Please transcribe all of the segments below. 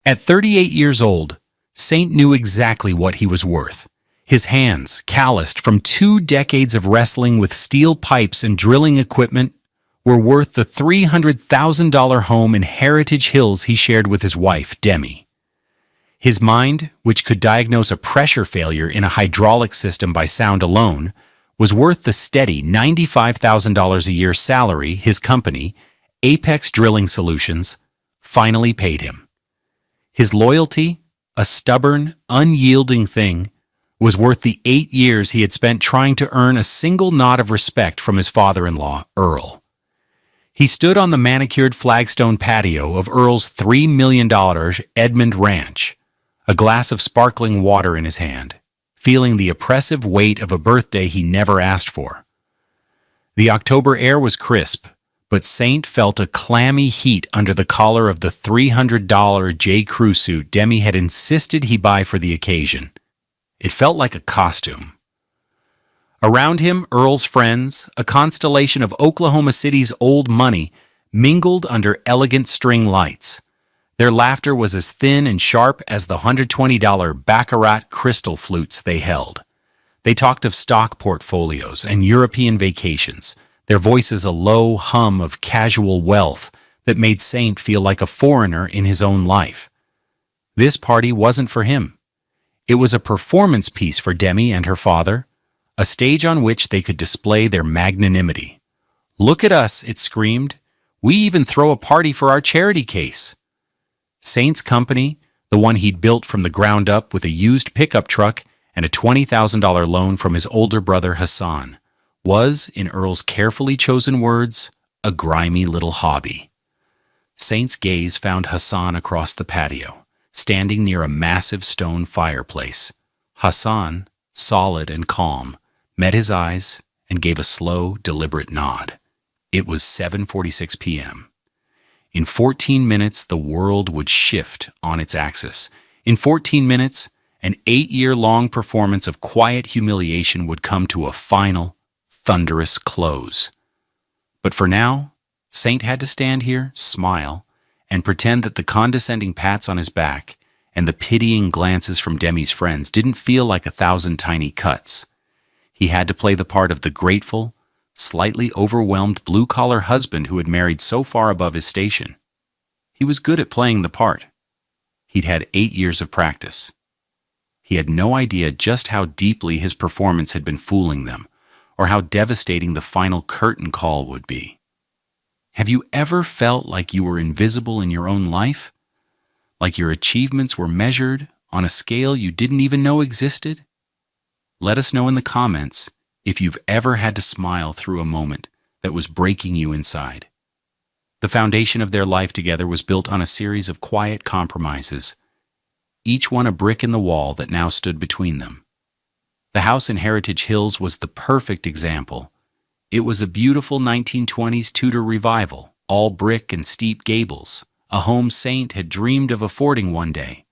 At 38 years old, Saint knew exactly what he was worth. His hands, calloused from 2 decades of wrestling with steel pipes and drilling equipment, were worth the $300,000 home in Heritage Hills he shared with his wife, Demi. His mind, which could diagnose a pressure failure in a hydraulic system by sound alone, was worth the steady $95,000 a year salary his company, Apex Drilling Solutions, finally paid him. His loyalty, a stubborn, unyielding thing, was worth the 8 years he had spent trying to earn a single nod of respect from his father-in-law, Earl. He stood on the manicured flagstone patio of Earl's $3 million Edmond Ranch, a glass of sparkling water in his hand, feeling the oppressive weight of a birthday he never asked for. The October air was crisp, but Saint felt a clammy heat under the collar of the $300 J. Crew suit Demi had insisted he buy for the occasion. It felt like a costume. Around him, Earl's friends, a constellation of Oklahoma City's old money, mingled under elegant string lights. Their laughter was as thin and sharp as the $120 Baccarat crystal flutes they held. They talked of stock portfolios and European vacations, their voices a low hum of casual wealth that made Saint feel like a foreigner in his own life. This party wasn't for him. It was a performance piece for Demi and her father, a stage on which they could display their magnanimity. "Look at us," it screamed. "We even throw a party for our charity case." Saint's company, the one he'd built from the ground up with a used pickup truck and a $20,000 loan from his older brother Hassan, was, in Earl's carefully chosen words, a grimy little hobby. Saint's gaze found Hassan across the patio, standing near a massive stone fireplace. Hassan, solid and calm, met his eyes and gave a slow, deliberate nod. It was 7:46 p.m. In 14 minutes, the world would shift on its axis. In 14 minutes, an 8-year-long performance of quiet humiliation would come to a final, thunderous close. But for now, Saint had to stand here, smile, and pretend that the condescending pats on his back and the pitying glances from Demi's friends didn't feel like 1,000 tiny cuts. He had to play the part of the grateful, slightly overwhelmed blue-collar husband who had married so far above his station. He was good at playing the part. He'd had 8 years of practice. He had no idea just how deeply his performance had been fooling them, or how devastating the final curtain call would be. Have you ever felt like you were invisible in your own life? Like your achievements were measured on a scale you didn't even know existed? Let us know in the comments if you've ever had to smile through a moment that was breaking you inside. The foundation of their life together was built on a series of quiet compromises, each one a brick in the wall that now stood between them. The house in Heritage Hills was the perfect example. It was a beautiful 1920s Tudor revival, all brick and steep gables, a home Saint had dreamed of affording one day.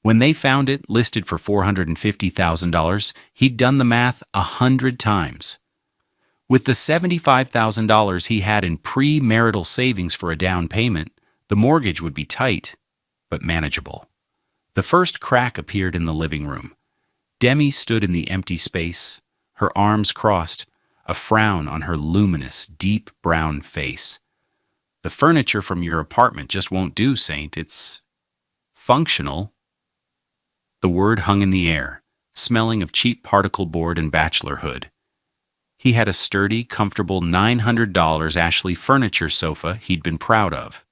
When they found it, listed for $450,000, he'd done the math 100 times. With the $75,000 he had in pre-marital savings for a down payment, the mortgage would be tight, but manageable. The first crack appeared in the living room. Demi stood in the empty space, her arms crossed, a frown on her luminous, deep brown face. "The furniture from your apartment just won't do, Saint. It's functional." The word hung in the air, smelling of cheap particle board and bachelorhood. He had a sturdy, comfortable $900 Ashley furniture sofa he'd been proud of.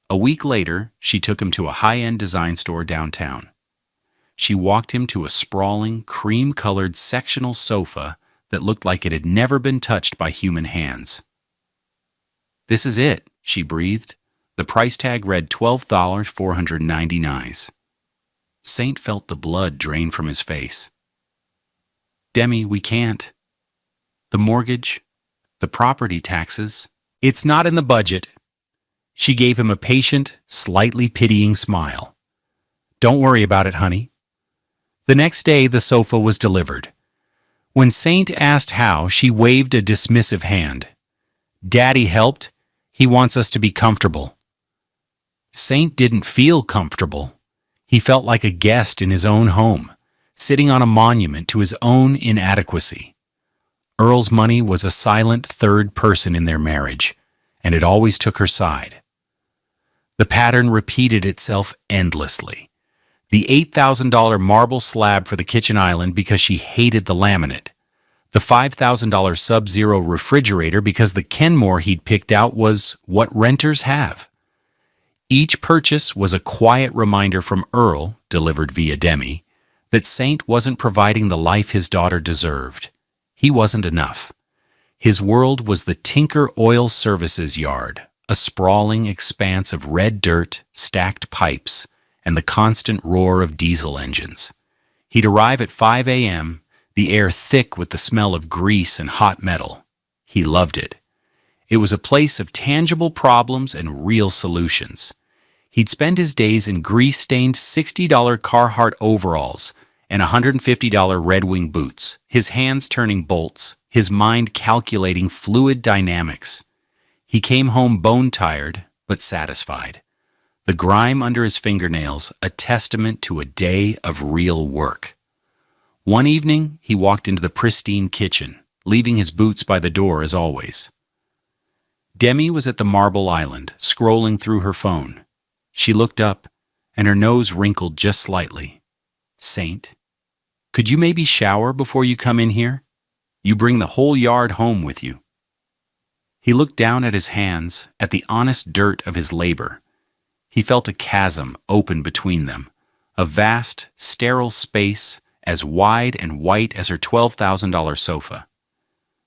A week later, she took him to a high-end design store downtown. She walked him to a sprawling, cream-colored sectional sofa that looked like it had never been touched by human hands. "This is it," she breathed. The price tag read $12,499. Saint felt the blood drain from his face. "Demi, we can't. The mortgage, the property taxes, it's not in the budget." She gave him a patient, slightly pitying smile. "Don't worry about it, honey." The next day, the sofa was delivered. When Saint asked how, she waved a dismissive hand. "Daddy helped. He wants us to be comfortable." Saint didn't feel comfortable. He felt like a guest in his own home, sitting on a monument to his own inadequacy. Earl's money was a silent third person in their marriage, and it always took her side. The pattern repeated itself endlessly. The $8,000 marble slab for the kitchen island because she hated the laminate. The $5,000 Sub-Zero refrigerator because the Kenmore he'd picked out was what renters have. Each purchase was a quiet reminder from Earl, delivered via Demi, that Saint wasn't providing the life his daughter deserved. He wasn't enough. His world was the Tinker Oil Services yard, a sprawling expanse of red dirt, stacked pipes, and the constant roar of diesel engines. He'd arrive at 5 a.m., the air thick with the smell of grease and hot metal. He loved it. It was a place of tangible problems and real solutions. He'd spend his days in grease-stained $60 Carhartt overalls and $150 Red Wing boots, his hands turning bolts, his mind calculating fluid dynamics. He came home bone-tired, but satisfied. The grime under his fingernails, a testament to a day of real work. One evening, he walked into the pristine kitchen, leaving his boots by the door as always. Demi was at the Marble Island, scrolling through her phone. She looked up, and her nose wrinkled just slightly. "Saint, could you maybe shower before you come in here? You bring the whole yard home with you." He looked down at his hands, at the honest dirt of his labor. He felt a chasm open between them, a vast, sterile space as wide and white as her $12,000 sofa.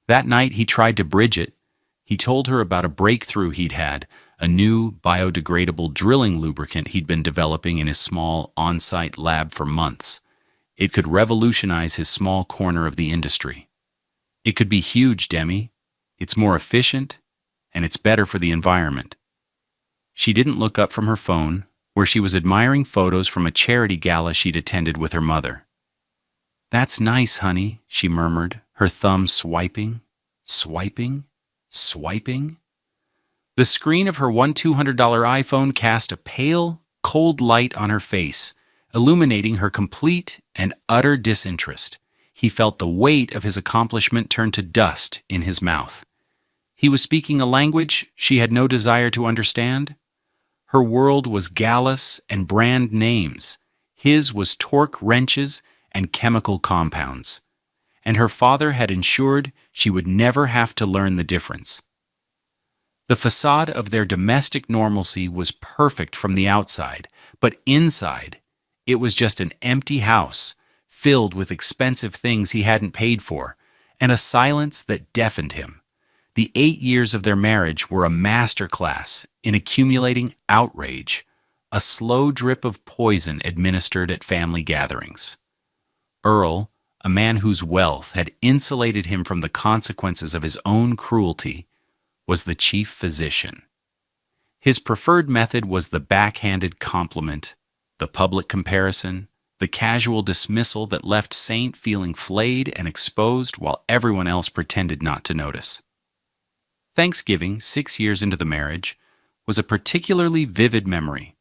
That night he tried to bridge it. He told her about a breakthrough he'd had, a new biodegradable drilling lubricant he'd been developing in his small on-site lab for months. It could revolutionize his small corner of the industry. "It could be huge, Demi. It's more efficient, and it's better for the environment." She didn't look up from her phone, where she was admiring photos from a charity gala she'd attended with her mother. "That's nice, honey," she murmured, her thumb swiping, swiping. The screen of her $200 iPhone cast a pale, cold light on her face, illuminating her complete and utter disinterest. He felt the weight of his accomplishment turn to dust in his mouth. He was speaking a language she had no desire to understand. Her world was galas and brand names. His was torque wrenches and chemical compounds. And her father had ensured she would never have to learn the difference. The facade of their domestic normalcy was perfect from the outside, but inside, it was just an empty house, filled with expensive things he hadn't paid for, and a silence that deafened him. The 8 years of their marriage were a masterclass in accumulating outrage, a slow drip of poison administered at family gatherings. Earl, a man whose wealth had insulated him from the consequences of his own cruelty, was the chief physician. His preferred method was the backhanded compliment, the public comparison, the casual dismissal that left Saint feeling flayed and exposed while everyone else pretended not to notice. Thanksgiving, 6 years into the marriage, was a particularly vivid memory.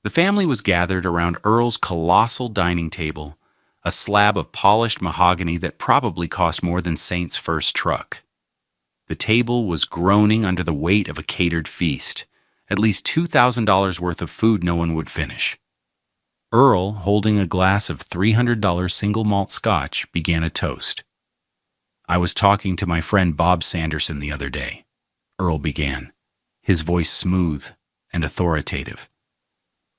The family was gathered around Earl's colossal dining table, a slab of polished mahogany that probably cost more than Saint's first truck. The table was groaning under the weight of a catered feast, at least $2,000 worth of food no one would finish. Earl, holding a glass of $300 single malt scotch, began a toast. "I was talking to my friend Bob Sanderson the other day," Earl began, his voice smooth and authoritative.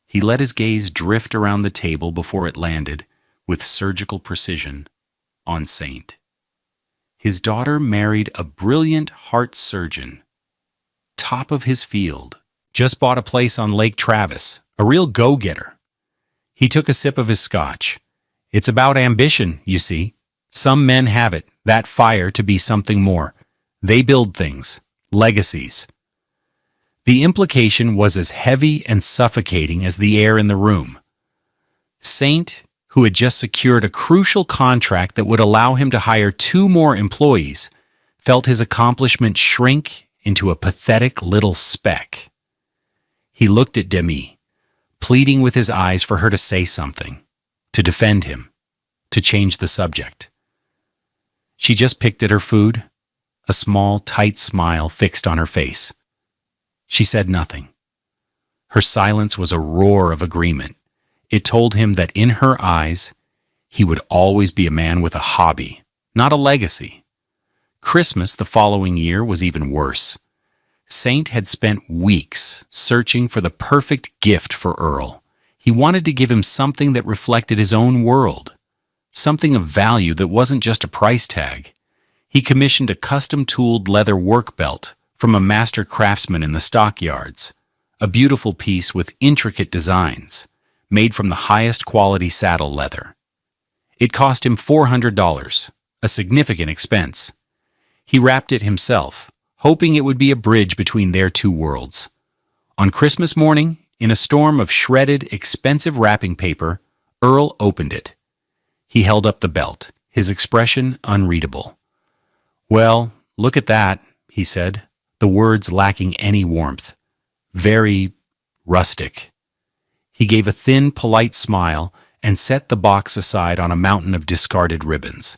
He let his gaze drift around the table before it landed, with surgical precision, on Saint. His daughter married a brilliant heart surgeon, top of his field, just bought a place on Lake Travis, a real go-getter. He took a sip of his scotch. "It's about ambition, you see. Some men have it, that fire to be something more. They build things, legacies." The implication was as heavy and suffocating as the air in the room. Saint, who had just secured a crucial contract that would allow him to hire 2 more employees, felt his accomplishment shrink into a pathetic little speck. He looked at Demi, pleading with his eyes for her to say something, to defend him, to change the subject. She just picked at her food, a small, tight smile fixed on her face. She said nothing. Her silence was a roar of agreement. It told him that in her eyes, he would always be a man with a hobby, not a legacy. Christmas the following year was even worse. Saint had spent weeks searching for the perfect gift for Earl. He wanted to give him something that reflected his own world, something of value that wasn't just a price tag. He commissioned a custom-tooled leather work belt from a master craftsman in the stockyards, a beautiful piece with intricate designs, made from the highest quality saddle leather. It cost him $400, a significant expense. He wrapped it himself, hoping it would be a bridge between their two worlds. On Christmas morning, in a storm of shredded, expensive wrapping paper, Earl opened it. He held up the belt, his expression unreadable. "Well, look at that," he said, the words lacking any warmth. "Very rustic." He gave a thin, polite smile and set the box aside on a mountain of discarded ribbons.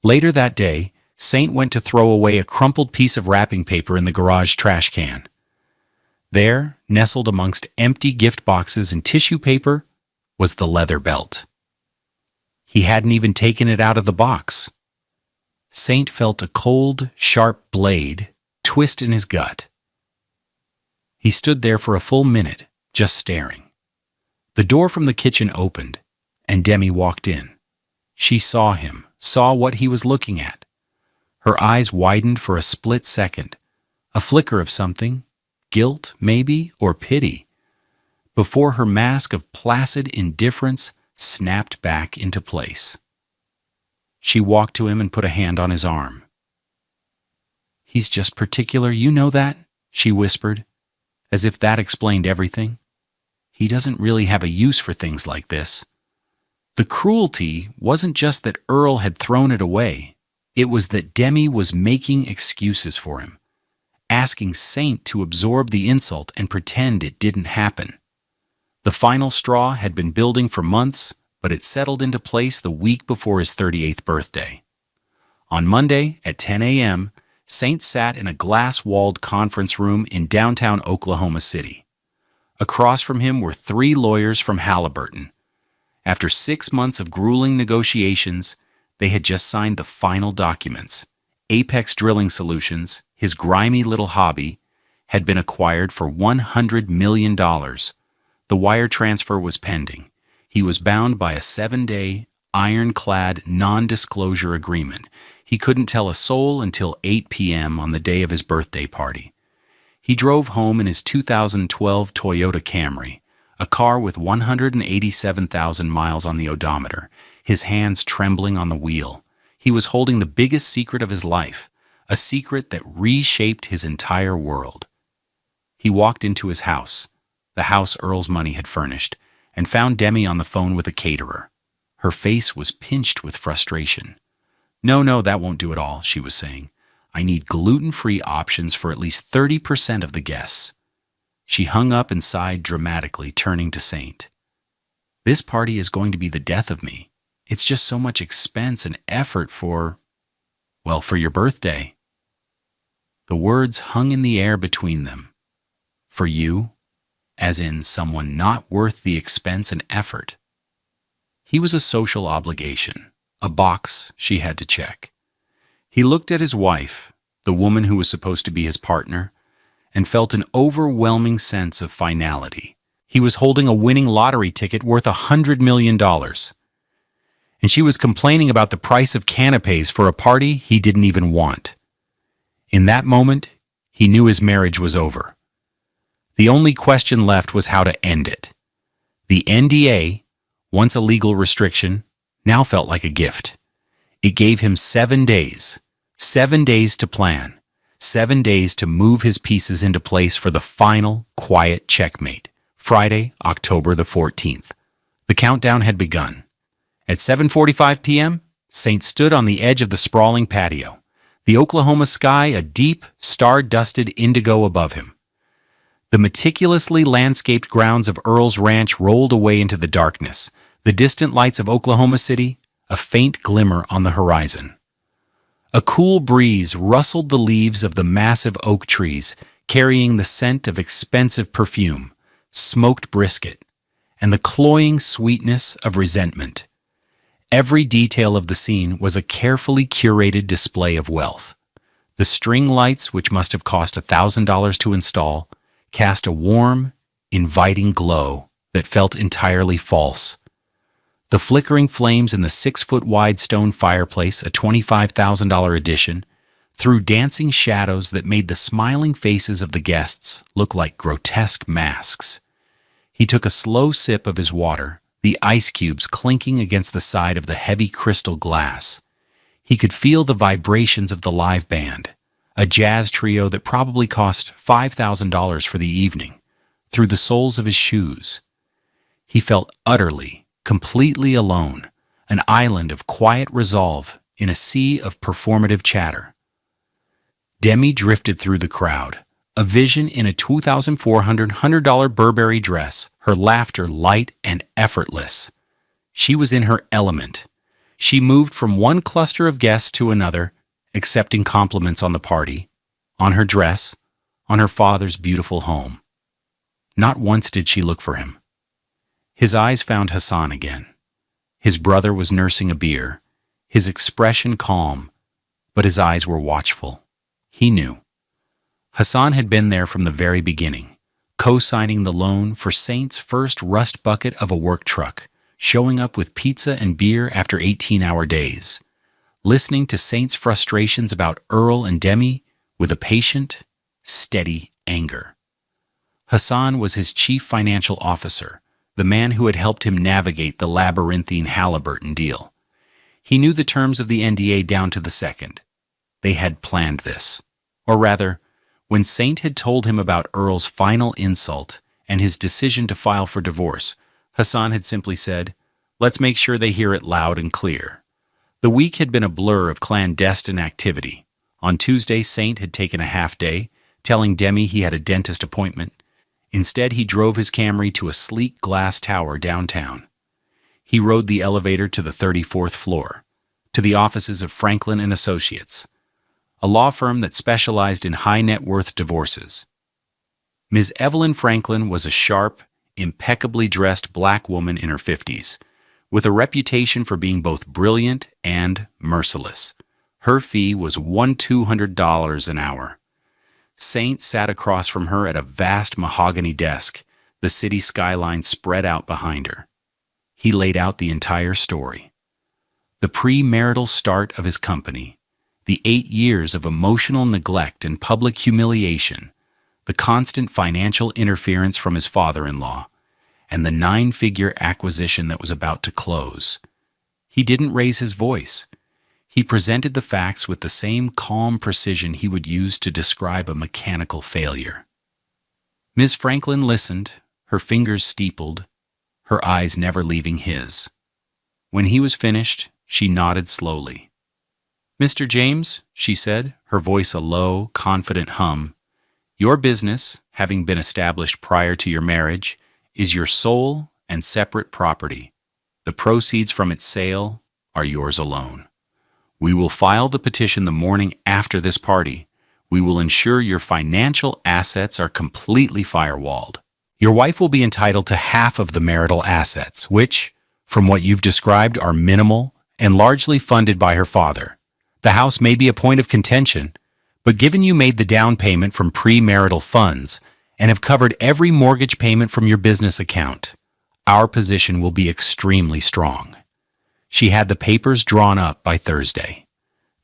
Later that day, Saint went to throw away a crumpled piece of wrapping paper in the garage trash can. There, nestled amongst empty gift boxes and tissue paper, was the leather belt. He hadn't even taken it out of the box. Saint felt a cold, sharp blade twist in his gut. He stood there for a full minute, just staring. The door from the kitchen opened, and Demi walked in. She saw him, saw what he was looking at. Her eyes widened for a split second, a flicker of something, guilt, maybe, or pity, before her mask of placid indifference snapped back into place. She walked to him and put a hand on his arm. "He's just particular, you know that?" she whispered, as if that explained everything. "He doesn't really have a use for things like this." The cruelty wasn't just that Earl had thrown it away. It was that Demi was making excuses for him, asking Saint to absorb the insult and pretend it didn't happen. The final straw had been building for months, but it settled into place the week before his 38th birthday. On Monday at 10 a.m., Saint sat in a glass-walled conference room in downtown Oklahoma City. Across from him were 3 lawyers from Halliburton. After 6 months of grueling negotiations, they had just signed the final documents. Apex Drilling Solutions, his grimy little hobby, had been acquired for $100 million. The wire transfer was pending. He was bound by a 7-day, ironclad non-disclosure agreement. He couldn't tell a soul until 8 p.m. on the day of his birthday party. He drove home in his 2012 Toyota Camry, a car with 187,000 miles on the odometer, his hands trembling on the wheel. He was holding the biggest secret of his life, a secret that reshaped his entire world. He walked into his house, the house Earl's money had furnished, and found Demi on the phone with a caterer. Her face was pinched with frustration. No, that won't do at all," she was saying. "I need gluten-free options for at least 30% of the guests." She hung up and sighed dramatically, turning to Saint. "This party is going to be the death of me. It's just so much expense and effort for your birthday." The words hung in the air between them. "For you?" As in someone not worth the expense and effort. He was a social obligation, a box she had to check. He looked at his wife, the woman who was supposed to be his partner, and felt an overwhelming sense of finality. He was holding a winning lottery ticket worth $100 million. And she was complaining about the price of canapes for a party he didn't even want. In that moment, he knew his marriage was over. The only question left was how to end it. The NDA, once a legal restriction, now felt like a gift. It gave him 7 days. 7 days to plan. 7 days to move his pieces into place for the final, quiet checkmate. Friday, October the 14th. The countdown had begun. At 7:45 p.m., Saint stood on the edge of the sprawling patio, the Oklahoma sky a deep, star-dusted indigo above him. The meticulously landscaped grounds of Earl's Ranch rolled away into the darkness, the distant lights of Oklahoma City, a faint glimmer on the horizon. A cool breeze rustled the leaves of the massive oak trees, carrying the scent of expensive perfume, smoked brisket, and the cloying sweetness of resentment. Every detail of the scene was a carefully curated display of wealth. The string lights, which must have cost $1,000 to install, cast a warm, inviting glow that felt entirely false. The flickering flames in the 6-foot-wide stone fireplace, a $25,000 addition, threw dancing shadows that made the smiling faces of the guests look like grotesque masks. He took a slow sip of his water, the ice cubes clinking against the side of the heavy crystal glass. He could feel the vibrations of the live band, a jazz trio that probably cost $5,000 for the evening, through the soles of his shoes. He felt utterly, completely alone, an island of quiet resolve in a sea of performative chatter. Demi drifted through the crowd, a vision in a $2,400 Burberry dress, her laughter light and effortless. She was in her element. She moved from one cluster of guests to another, accepting compliments on the party, on her dress, on her father's beautiful home. Not once did she look for him. His eyes found Hassan again. His brother was nursing a beer, his expression calm, but his eyes were watchful. He knew. Hassan had been there from the very beginning, co-signing the loan for Saint's first rust bucket of a work truck, showing up with pizza and beer after 18-hour days, listening to Saint's frustrations about Earl and Demi with a patient, steady anger. Hassan was his chief financial officer, the man who had helped him navigate the labyrinthine Halliburton deal. He knew the terms of the NDA down to the second. They had planned this. Or rather, when Saint had told him about Earl's final insult and his decision to file for divorce, Hassan had simply said, "Let's make sure they hear it loud and clear." The week had been a blur of clandestine activity. On Tuesday, Saint had taken a half day, telling Demi he had a dentist appointment. Instead, he drove his Camry to a sleek glass tower downtown. He rode the elevator to the 34th floor, to the offices of Franklin and Associates, a law firm that specialized in high-net-worth divorces. Ms. Evelyn Franklin was a sharp, impeccably dressed black woman in her 50s, with a reputation for being both brilliant and merciless. Her fee was $200 an hour. Saint sat across from her at a vast mahogany desk, the city skyline spread out behind her. He laid out the entire story. The premarital start of his company, the 8 years of emotional neglect and public humiliation, the constant financial interference from his father-in-law, and the 9-figure acquisition that was about to close. He didn't raise his voice. He presented the facts with the same calm precision he would use to describe a mechanical failure. Ms. Franklin listened, her fingers steepled, her eyes never leaving his. When he was finished, she nodded slowly. "Mr. James," she said, her voice a low, confident hum, "your business, having been established prior to your marriage, is your sole and separate property. The proceeds from its sale are yours alone. We will file the petition the morning after this party. We will ensure your financial assets are completely firewalled. Your wife will be entitled to half of the marital assets, which, from what you've described, are minimal and largely funded by her father. The house may be a point of contention, but given you made the down payment from premarital funds and have covered every mortgage payment from your business account, our position will be extremely strong." She had the papers drawn up by Thursday.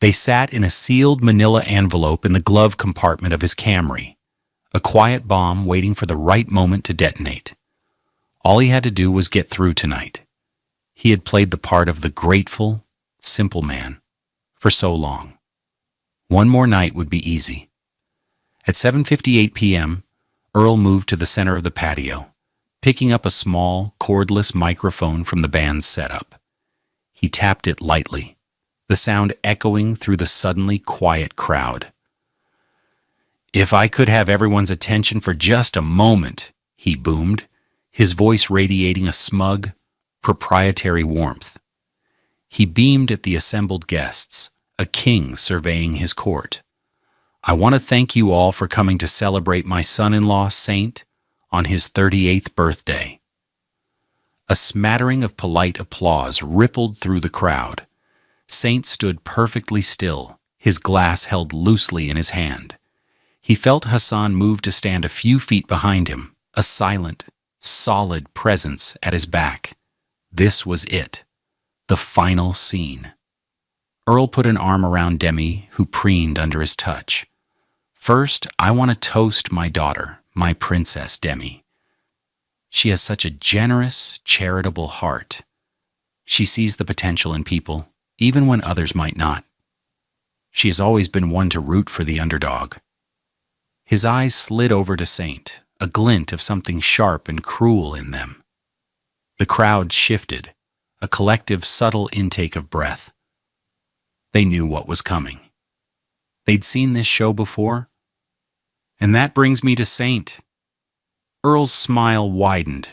They sat in a sealed manila envelope in the glove compartment of his Camry, a quiet bomb waiting for the right moment to detonate. All he had to do was get through tonight. He had played the part of the grateful, simple man for so long. One more night would be easy. At 7:58 p.m., Earl moved to the center of the patio, picking up a small, cordless microphone from the band's setup. He tapped it lightly, the sound echoing through the suddenly quiet crowd. If I could have everyone's attention for just a moment, he boomed, his voice radiating a smug, proprietary warmth. He beamed at the assembled guests, a king surveying his court. I want to thank you all for coming to celebrate my son-in-law, Saint, on his 38th birthday. A smattering of polite applause rippled through the crowd. Saint stood perfectly still, his glass held loosely in his hand. He felt Hassan move to stand a few feet behind him, a silent, solid presence at his back. This was it, the final scene. Earl put an arm around Demi, who preened under his touch. First, I want to toast my daughter, my princess Demi. She has such a generous, charitable heart. She sees the potential in people, even when others might not. She has always been one to root for the underdog. His eyes slid over to Saint, a glint of something sharp and cruel in them. The crowd shifted, a collective subtle intake of breath. They knew what was coming. They'd seen this show before. And that brings me to Saint. Earl's smile widened,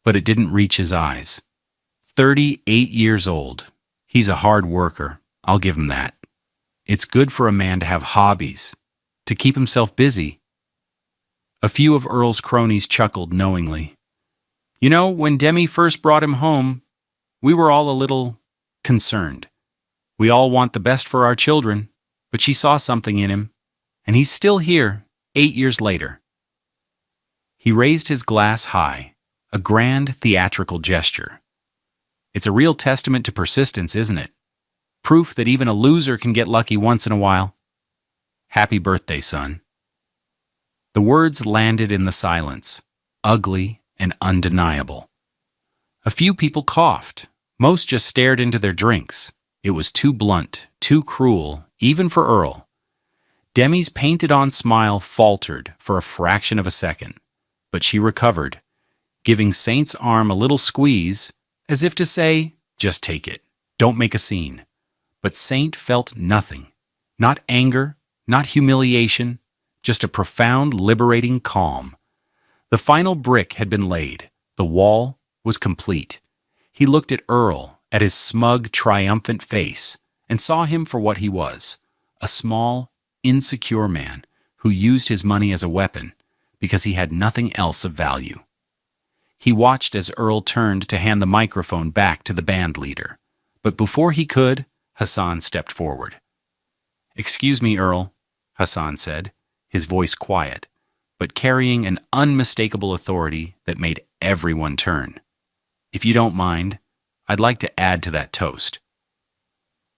but it didn't reach his eyes. 38 years old. He's a hard worker, I'll give him that. It's good for a man to have hobbies, to keep himself busy. A few of Earl's cronies chuckled knowingly. You know, when Demi first brought him home, we were all a little concerned. We all want the best for our children, but she saw something in him, and he's still here, 8 years later. He raised his glass high, a grand theatrical gesture. It's a real testament to persistence, isn't it? Proof that even a loser can get lucky once in a while. Happy birthday, son. The words landed in the silence, ugly and undeniable. A few people coughed. Most just stared into their drinks. It was too blunt, too cruel, even for Earl. Demi's painted-on smile faltered for a fraction of a second, but she recovered, giving Saint's arm a little squeeze, as if to say, just take it, don't make a scene. But Saint felt nothing, not anger, not humiliation, just a profound, liberating calm. The final brick had been laid, the wall was complete. He looked at Earl, at his smug, triumphant face, and saw him for what he was, a small, insecure man who used his money as a weapon because he had nothing else of value. He watched as Earl turned to hand the microphone back to the band leader, but before he could, Hassan stepped forward. "Excuse me, Earl," Hassan said, his voice quiet, but carrying an unmistakable authority that made everyone turn. "If you don't mind, I'd like to add to that toast."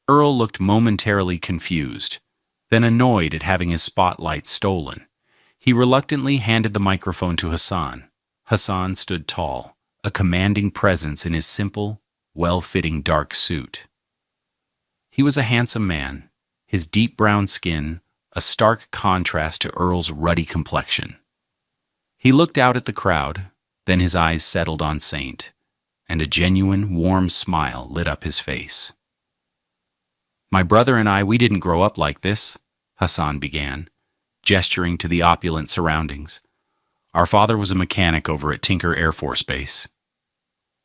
Earl looked momentarily confused, then annoyed at having his spotlight stolen. He reluctantly handed the microphone to Hassan. Hassan stood tall, a commanding presence in his simple, well-fitting dark suit. He was a handsome man, his deep brown skin a stark contrast to Earl's ruddy complexion. He looked out at the crowd, then his eyes settled on Saint, and a genuine, warm smile lit up his face. "My brother and I, we didn't grow up like this," Hassan began, gesturing to the opulent surroundings. "Our father was a mechanic over at Tinker Air Force Base.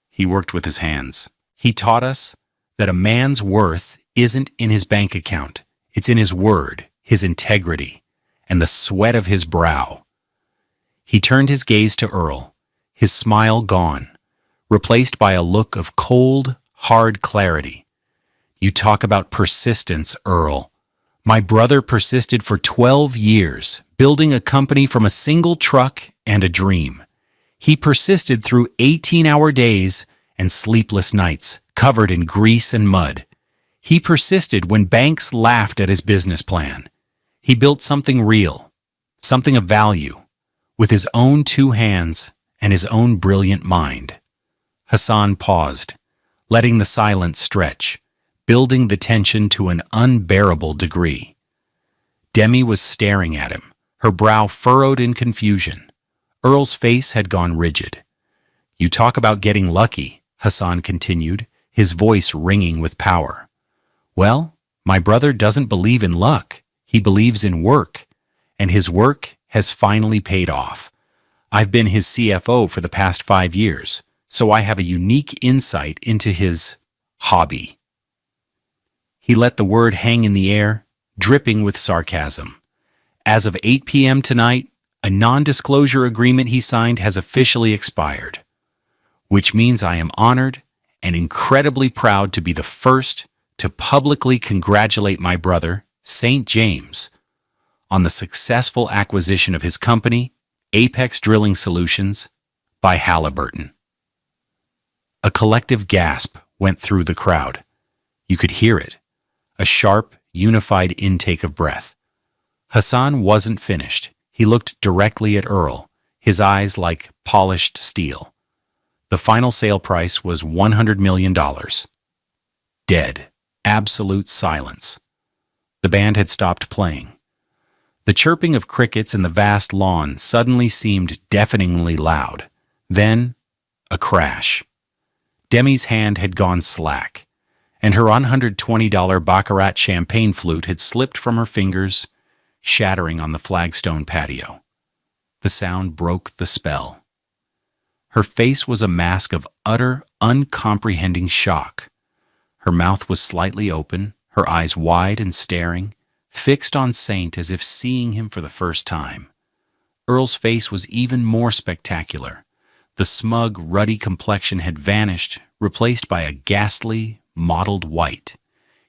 He worked with his hands. He taught us that a man's worth isn't in his bank account. It's in his word, his integrity, and the sweat of his brow." He turned his gaze to Earl, his smile gone, replaced by a look of cold, hard clarity. "You talk about persistence, Earl. My brother persisted for 12 years, building a company from a single truck and a dream. He persisted through 18-hour days and sleepless nights, covered in grease and mud. He persisted when banks laughed at his business plan. He built something real, something of value, with his own two hands and his own brilliant mind." Hassan paused, letting the silence stretch, building the tension to an unbearable degree. Demi was staring at him, her brow furrowed in confusion. Earl's face had gone rigid. "You talk about getting lucky," Hassan continued, his voice ringing with power. "Well, my brother doesn't believe in luck. He believes in work, and his work has finally paid off. I've been his CFO for the past 5 years, so I have a unique insight into his hobby. He let the word hang in the air, dripping with sarcasm. As of 8 p.m. tonight, a non-disclosure agreement he signed has officially expired, which means I am honored and incredibly proud to be the first to publicly congratulate my brother, St. James, on the successful acquisition of his company, Apex Drilling Solutions, by Halliburton. A collective gasp went through the crowd. You could hear it, a sharp, unified intake of breath. Hassan wasn't finished. He looked directly at Earl, his eyes like polished steel. The final sale price was $100 million. Dead. Absolute silence. The band had stopped playing. The chirping of crickets in the vast lawn suddenly seemed deafeningly loud. Then, a crash. Demi's hand had gone slack, and her $120 Baccarat champagne flute had slipped from her fingers, shattering on the flagstone patio. The sound broke the spell. Her face was a mask of utter, uncomprehending shock. Her mouth was slightly open, her eyes wide and staring, fixed on Saint as if seeing him for the first time. Earl's face was even more spectacular. The smug, ruddy complexion had vanished, replaced by a ghastly, mottled white.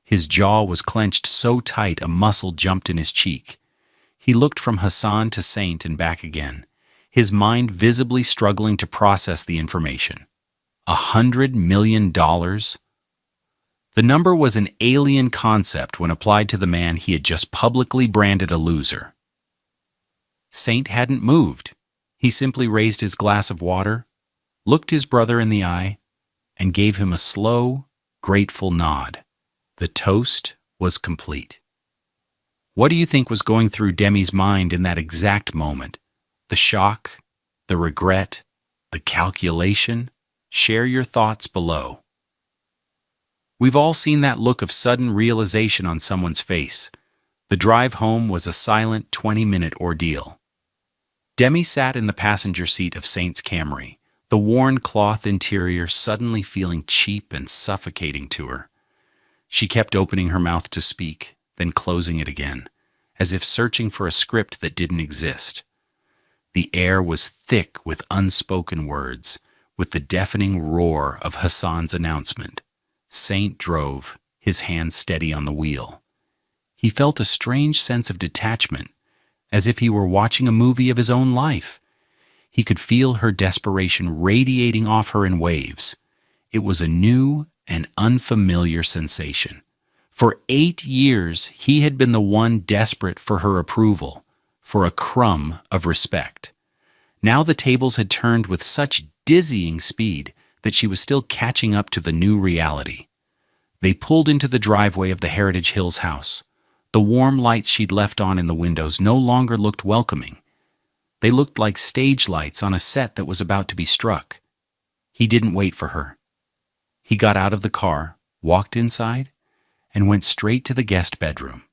His jaw was clenched so tight a muscle jumped in his cheek. He looked from Hassan to Saint and back again, his mind visibly struggling to process the information. $100 million? The number was an alien concept when applied to the man he had just publicly branded a loser. Saint hadn't moved. He simply raised his glass of water, looked his brother in the eye, and gave him a slow, grateful nod. The toast was complete. What do you think was going through Demi's mind in that exact moment? The shock, the regret, the calculation? Share your thoughts below. We've all seen that look of sudden realization on someone's face. The drive home was a silent 20-minute ordeal. Demi sat in the passenger seat of Saint's Camry, the worn cloth interior suddenly feeling cheap and suffocating to her. She kept opening her mouth to speak, then closing it again, as if searching for a script that didn't exist. The air was thick with unspoken words, with the deafening roar of Hassan's announcement. Saint drove, his hand steady on the wheel. He felt a strange sense of detachment, as if he were watching a movie of his own life. He could feel her desperation radiating off her in waves. It was a new and unfamiliar sensation. For 8 years, he had been the one desperate for her approval, for a crumb of respect. Now the tables had turned with such dizzying speed that she was still catching up to the new reality. They pulled into the driveway of the Heritage Hills house. The warm lights she'd left on in the windows no longer looked welcoming. They looked like stage lights on a set that was about to be struck. He didn't wait for her. He got out of the car, walked inside, and went straight to the guest bedroom.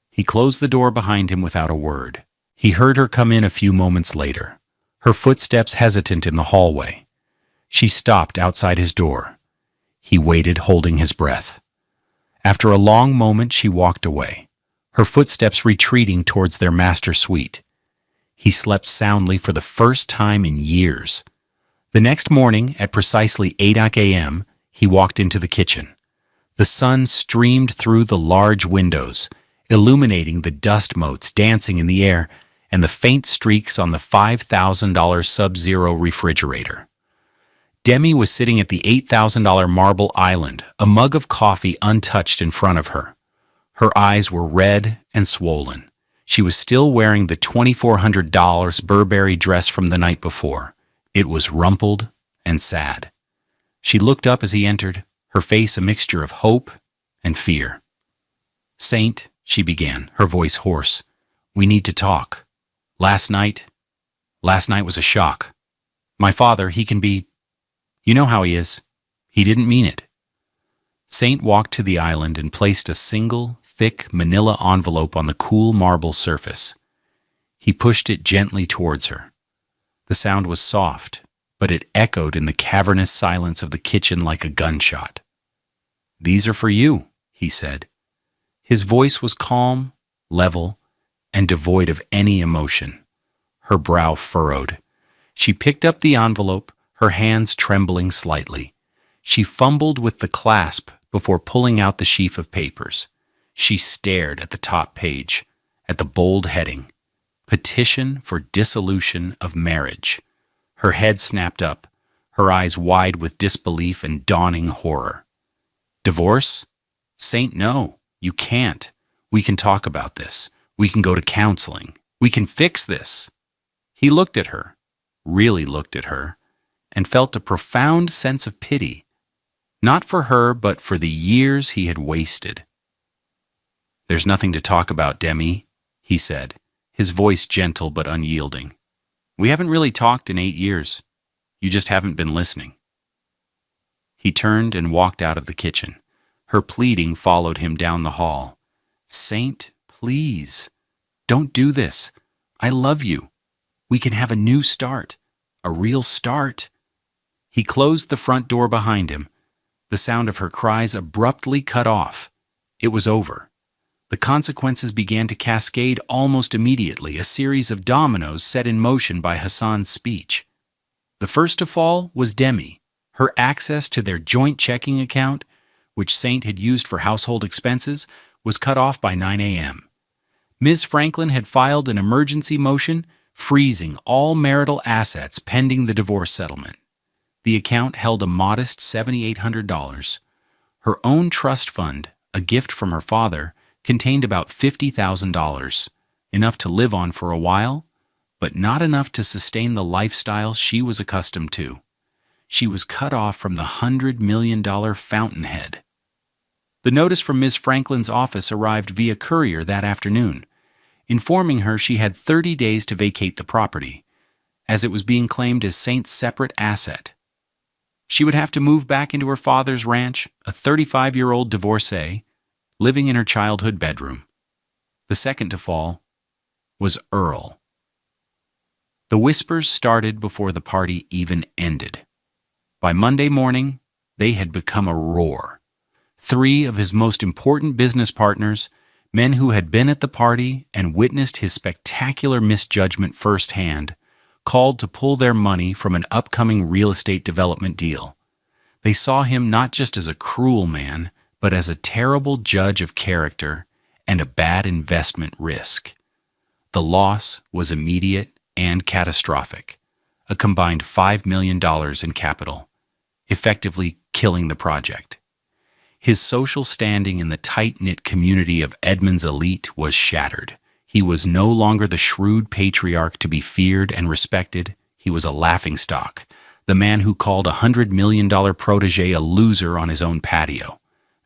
He closed the door behind him without a word. He heard her come in a few moments later, her footsteps hesitant in the hallway. She stopped outside his door. He waited, holding his breath. After a long moment, she walked away, her footsteps retreating towards their master suite. He slept soundly for the first time in years. The next morning, at precisely 8 a.m., he walked into the kitchen. The sun streamed through the large windows, illuminating the dust motes dancing in the air and the faint streaks on the $5,000 Sub-Zero refrigerator. Demi was sitting at the $8,000 marble island, a mug of coffee untouched in front of her. Her eyes were red and swollen. She was still wearing the $2,400 Burberry dress from the night before. It was rumpled and sad. She looked up as he entered, her face a mixture of hope and fear. "Saint," she began, her voice hoarse, "we need to talk. Last night was a shock. My father, he can be... You know how he is. He didn't mean it." Saint walked to the island and placed a single, thick manila envelope on the cool marble surface. He pushed it gently towards her. The sound was soft, but it echoed in the cavernous silence of the kitchen like a gunshot. "These are for you," he said. His voice was calm, level, and devoid of any emotion. Her brow furrowed. She picked up the envelope, her hands trembling slightly. She fumbled with the clasp before pulling out the sheaf of papers. She stared at the top page, at the bold heading, "Petition for Dissolution of Marriage." Her head snapped up, her eyes wide with disbelief and dawning horror. "Divorce? Saint, no, you can't. We can talk about this. We can go to counseling. We can fix this." He looked at her, really looked at her, and felt a profound sense of pity, not for her, but for the years he had wasted. "There's nothing to talk about, Demi," he said, his voice gentle but unyielding. "We haven't really talked in 8 years. You just haven't been listening." He turned and walked out of the kitchen. Her pleading followed him down the hall. "Saint, please, don't do this. I love you. We can have a new start, a real start." He closed the front door behind him. The sound of her cries abruptly cut off. It was over. The consequences began to cascade almost immediately, a series of dominoes set in motion by Hassan's speech. The first to fall was Demi. Her access to their joint checking account, which Saint had used for household expenses, was cut off by 9 a.m. Ms. Franklin had filed an emergency motion freezing all marital assets pending the divorce settlement. The account held a modest $7,800. Her own trust fund, a gift from her father, contained about $50,000, enough to live on for a while, but not enough to sustain the lifestyle she was accustomed to. She was cut off from the $100 million fountainhead. The notice from Ms. Franklin's office arrived via courier that afternoon, informing her she had 30 days to vacate the property, as it was being claimed as Saint's separate asset. She would have to move back into her father's ranch, a 35-year-old divorcee, living in her childhood bedroom. The second to fall was Earl. The whispers started before the party even ended. By Monday morning, they had become a roar. 3 of his most important business partners, men who had been at the party and witnessed his spectacular misjudgment firsthand, called to pull their money from an upcoming real estate development deal. They saw him not just as a cruel man, but as a terrible judge of character and a bad investment risk. The loss was immediate and catastrophic, a combined $5 million in capital, effectively killing the project. His social standing in the tight-knit community of Edmond's elite was shattered. He was no longer the shrewd patriarch to be feared and respected. He was a laughingstock, the man who called a $100 million protege a loser on his own patio.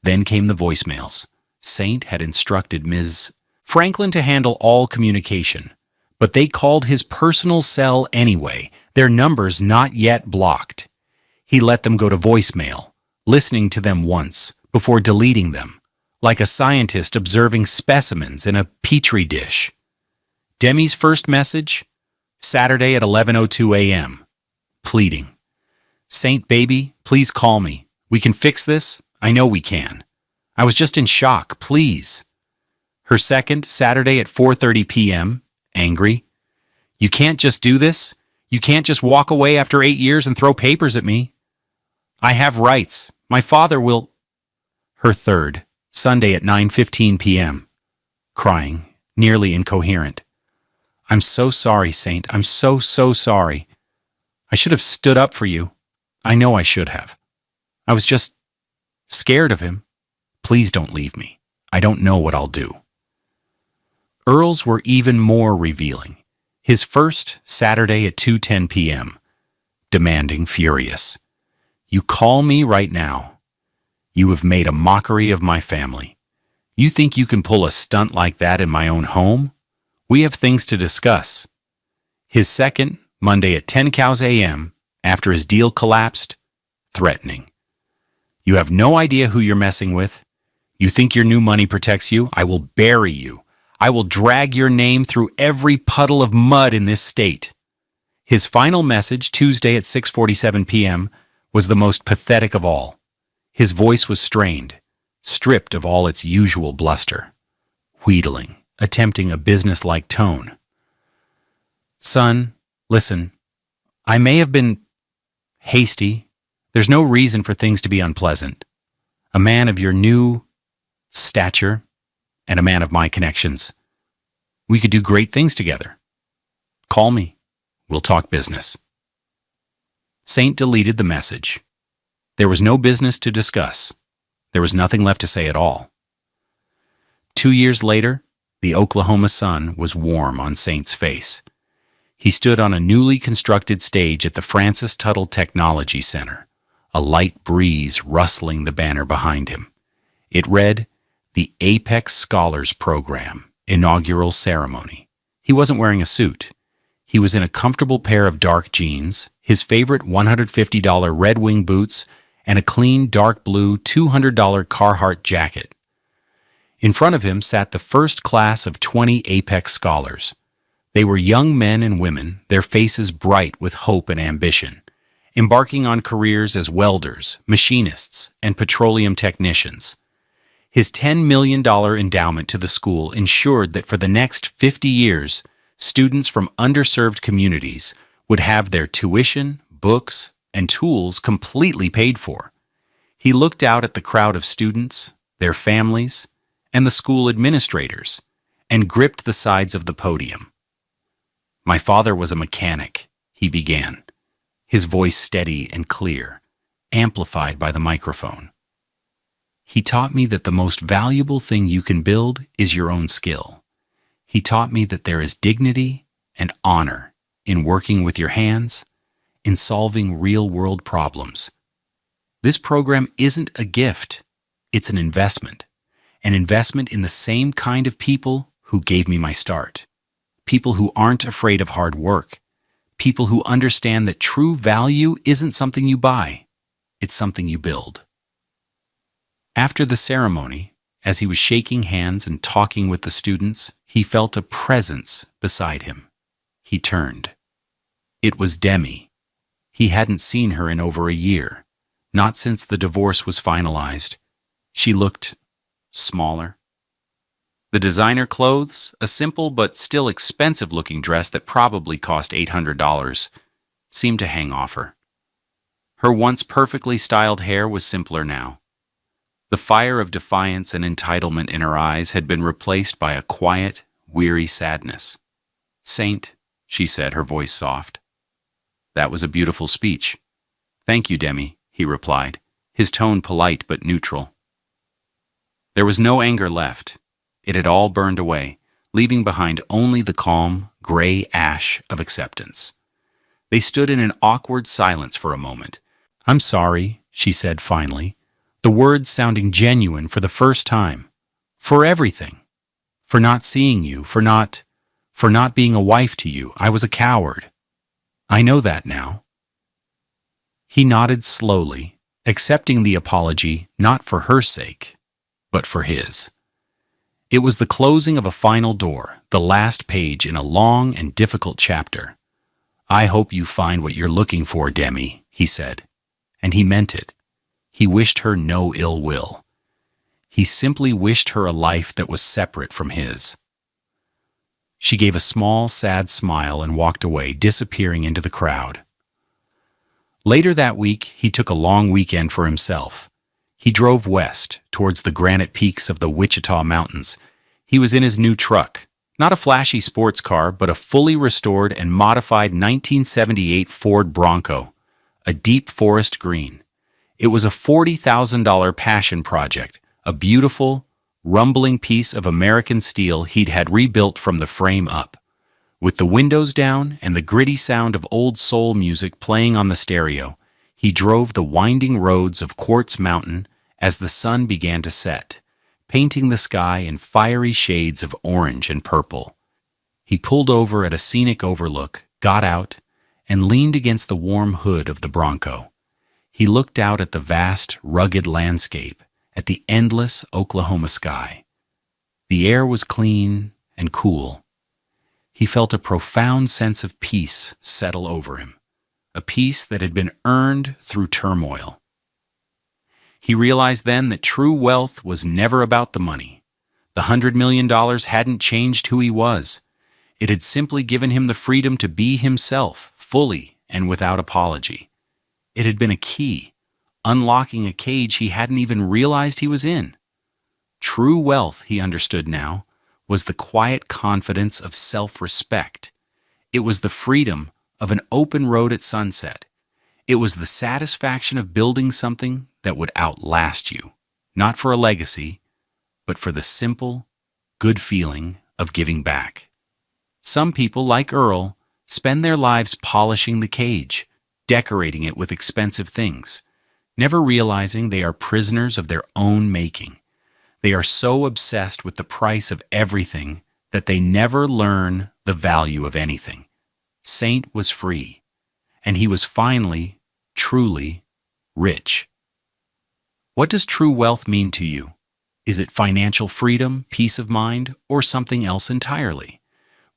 Then came the voicemails. Saint had instructed Ms. Franklin to handle all communication, but they called his personal cell anyway, their numbers not yet blocked. He let them go to voicemail, listening to them once, before deleting them, like a scientist observing specimens in a petri dish. Demi's first message? Saturday at 11:02 a.m. Pleading. "Saint baby, please call me. We can fix this. I know we can. I was just in shock, please." Her second, Saturday at 4:30 p.m., angry. "You can't just do this. You can't just walk away after 8 years and throw papers at me. I have rights. My father will..." Her third, Sunday at 9:15 p.m., crying, nearly incoherent. "I'm so sorry, Saint. I'm so sorry. I should have stood up for you. I know I should have. I was just scared of him. Please don't leave me. I don't know what I'll do." Earl's were even more revealing. His first, Saturday at 2:10 p.m., demanding, furious. "You call me right now. You have made a mockery of my family. You think you can pull a stunt like that in my own home? We have things to discuss." His second, Monday at 10 cows a.m., after his deal collapsed, threatening. "You have no idea who you're messing with. You think your new money protects you? I will bury you. I will drag your name through every puddle of mud in this state. His final message, Tuesday at 6:47 p.m., was the most pathetic of all. His voice was strained, stripped of all its usual bluster, wheedling, attempting a businesslike tone. Son, listen, I may have been hasty. There's no reason for things to be unpleasant. A man of your new stature and a man of my connections. We could do great things together. Call me. We'll talk business. Saint deleted the message. There was no business to discuss. There was nothing left to say at all. 2 years later, the Oklahoma sun was warm on Saint's face. He stood on a newly constructed stage at the Francis Tuttle Technology Center, a light breeze rustling the banner behind him. It read, "The Apex Scholars Program, Inaugural Ceremony." He wasn't wearing a suit. He was in a comfortable pair of dark jeans, his favorite $150 Red Wing boots, and a clean dark blue $200 Carhartt jacket. In front of him sat the first class of 20 Apex Scholars. They were young men and women, their faces bright with hope and ambition, embarking on careers as welders, machinists, and petroleum technicians. His $10 million endowment to the school ensured that for the next 50 years, students from underserved communities would have their tuition, books, and tools completely paid for. He looked out at the crowd of students, their families, and the school administrators, and gripped the sides of the podium. "My father was a mechanic," he began, his voice steady and clear, amplified by the microphone. "He taught me that the most valuable thing you can build is your own skill. He taught me that there is dignity and honor in working with your hands, in solving real-world problems. This program isn't a gift, it's an investment in the same kind of people who gave me my start. People who aren't afraid of hard work. People who understand that true value isn't something you buy, it's something you build." After the ceremony, as he was shaking hands and talking with the students, he felt a presence beside him. He turned. It was Demi. He hadn't seen her in over a year, not since the divorce was finalized. She looked smaller. The designer clothes, a simple but still expensive-looking dress that probably cost $800, seemed to hang off her. Her once perfectly styled hair was simpler now. The fire of defiance and entitlement in her eyes had been replaced by a quiet, weary sadness. "Saint," she said, her voice soft. "That was a beautiful speech." "Thank you, Demi," he replied, his tone polite but neutral. There was no anger left. It had all burned away, leaving behind only the calm, gray ash of acceptance. They stood in an awkward silence for a moment. "I'm sorry," she said finally, the words sounding genuine for the first time. "For everything. For not seeing you, for not being a wife to you. I was a coward. I know that now." He nodded slowly, accepting the apology not for her sake, but for his. It was the closing of a final door, the last page in a long and difficult chapter. "I hope you find what you're looking for, Demi," he said. And he meant it. He wished her no ill will. He simply wished her a life that was separate from his. She gave a small, sad smile and walked away, disappearing into the crowd. Later that week, he took a long weekend for himself. He drove west, towards the granite peaks of the Wichita Mountains. He was in his new truck, not a flashy sports car, but a fully restored and modified 1978 Ford Bronco, a deep forest green. It was a $40,000 passion project, a beautiful, rumbling piece of American steel he'd had rebuilt from the frame up. With the windows down and the gritty sound of old soul music playing on the stereo, he drove the winding roads of Quartz Mountain as the sun began to set, painting the sky in fiery shades of orange and purple. He pulled over at a scenic overlook, got out, and leaned against the warm hood of the Bronco. He looked out at the vast, rugged landscape, at the endless Oklahoma sky. The air was clean and cool. He felt a profound sense of peace settle over him, a peace that had been earned through turmoil. He realized then that true wealth was never about the money. The $100 million hadn't changed who he was. It had simply given him the freedom to be himself, fully and without apology. It had been a key, unlocking a cage he hadn't even realized he was in. True wealth, he understood now, was the quiet confidence of self-respect. It was the freedom of an open road at sunset. It was the satisfaction of building something that would outlast you, not for a legacy, but for the simple, good feeling of giving back. Some people, like Earl, spend their lives polishing the cage, decorating it with expensive things, never realizing they are prisoners of their own making. They are so obsessed with the price of everything that they never learn the value of anything. Saint was free, and he was finally, truly, rich. What does true wealth mean to you? Is it financial freedom, peace of mind, or something else entirely?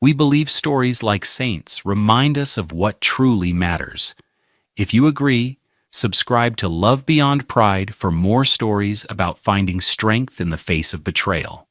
We believe stories like Saint's remind us of what truly matters. If you agree, subscribe to Love Beyond Pride for more stories about finding strength in the face of betrayal.